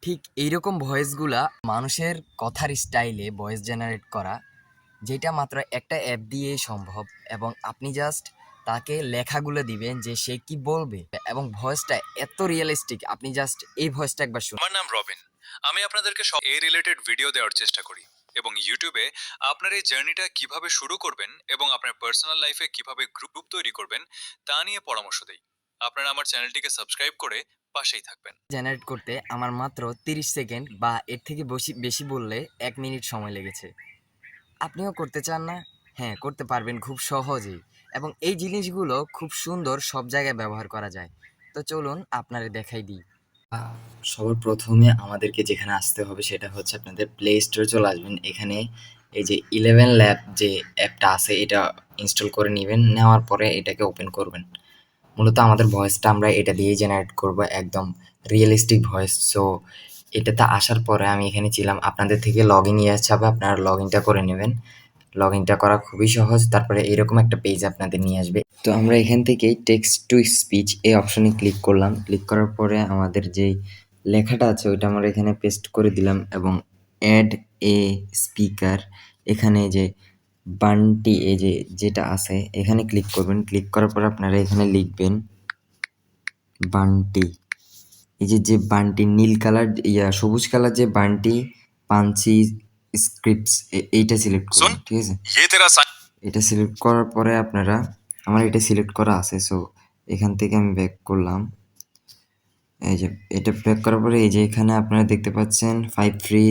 ঠিক এইরকম ভয়েসগুলা মানুষের কথার স্টাইলে ভয়েস জেনারেট করা, যেটা মাত্র একটা অ্যাপ দিয়েই সম্ভব। এবং আপনি জাস্ট তাকে লেখাগুলো দিবেন যে সে কি বলবে, এবং ভয়েসটা এত রিয়েলিস্টিক। আপনি জাস্ট এই ভয়েসটা একবার শুনুন। আমার নাম রবিন। আমি আপনাদেরকে সব এই রিলেটেড ভিডিও দেওয়ার চেষ্টা করি এবং ইউটিউবে আপনার এই জার্নিটা কিভাবে শুরু করবেন এবং আপনার পার্সোনাল লাইফে কিভাবে গ্রুপ তৈরি করবেন তা নিয়ে পরামর্শ দেই। আপনারা আমার চ্যানেলটিকে সাবস্ক্রাইব করে পাশেই থাকবেন। জেনারেট করতে আমার মাত্র 30 সেকেন্ড বা এর থেকে বেশি বেশি বললে 1 মিনিট সময় লেগেছে। আপনিও করতে চান না? হ্যাঁ, করতে পারবেন খুব সহজেই। এবং এই জিনিসগুলো খুব সুন্দর সব জায়গায় ব্যবহার করা যায়। তো চলুন আপনারে দেখাই দিই। সবার প্রথমে আমাদেরকে যেখানে আসতে হবে সেটা হচ্ছে আপনাদের প্লে স্টোরে চলে আসবেন। এখানে এই যে 11 ল্যাব যে অ্যাপটা আছে এটা ইনস্টল করে নেবেন। নেওয়ার পরে এটাকে ওপেন করবেন। মূলত আমাদের ভয়েসটা আমরা এটা দিয়েই জেনারেট করব, একদম রিয়েলিস্টিক ভয়েস। সো এটাতে আসার পরে আমি এখানে ছিলাম, আপনাদের থেকে লগ ইন নিয়ে আসতে হবে, আপনারা লগ ইনটা করে নেবেন। লগ ইনটা করা খুবই সহজ। তারপরে এরকম একটা পেজ আপনাদের নিয়ে আসবে। তো আমরা এখান থেকেই টেক্সট টু স্পিচ এই অপশনে ক্লিক করলাম। ক্লিক করার পরে আমাদের যেই লেখাটা আছে ওইটা আমরা এখানে পেস্ট করে দিলাম এবং অ্যাড এ স্পিকার, এখানে যে বানটি এই যে যেটা আছে এখানে ক্লিক করবেন। ক্লিক করার পর আপনারা এখানে লিখবেন বান্টি। এই যে বান্টি নীল কালার সবুজ কালার যে বান্টি পাঞ্চি স্ক্রিপ্টস এইটা সিলেক্ট করবেন, ঠিক আছে? এটা সিলেক্ট করার পরে আপনারা, আমার এটা সিলেক্ট করা আছে, সো এখান থেকে আমি ব্যাক করলাম। এই যে এটা ব্যাক করার পরে এই যে এখানে আপনারা দেখতে পাচ্ছেন 5 ফ্রি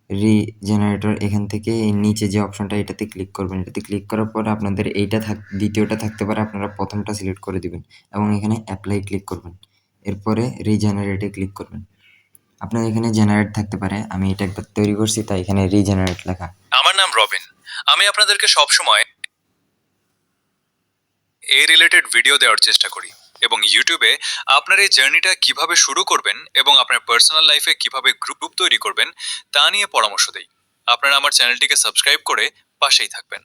রিজেনারেটর, এখান থেকে এই নিচে যে অপশনটা এটাতে ক্লিক করবেন। এটাতে ক্লিক করার পরে আপনাদের এইটা দ্বিতীয়টা থাকতে পারে, আপনারা প্রথমটা সিলেক্ট করে দিবেন এবং এখানে অ্যাপ্লাই ক্লিক করবেন। এরপরে রিজেনারেটে ক্লিক করবেন। আপনার এখানে জেনারেট থাকতে পারে, আমি এটা একবার তৈরি করছি তাই এখানে রিজেনারেট লেখা। আমার নাম রবিন। আমি আপনাদেরকে সবসময় এই রিলেটেড ভিডিও দেওয়ার চেষ্টা করি এবং ইউটিউবে আপনার এই জার্নিটা কিভাবে শুরু করবেন এবং আপনার পার্সোনাল লাইফে কিভাবে গ্রুপ তৈরি করবেন তা নিয়ে পরামর্শ দেই। আপনারা আমার চ্যানেলটিকে সাবস্ক্রাইব করে পাশেই থাকবেন।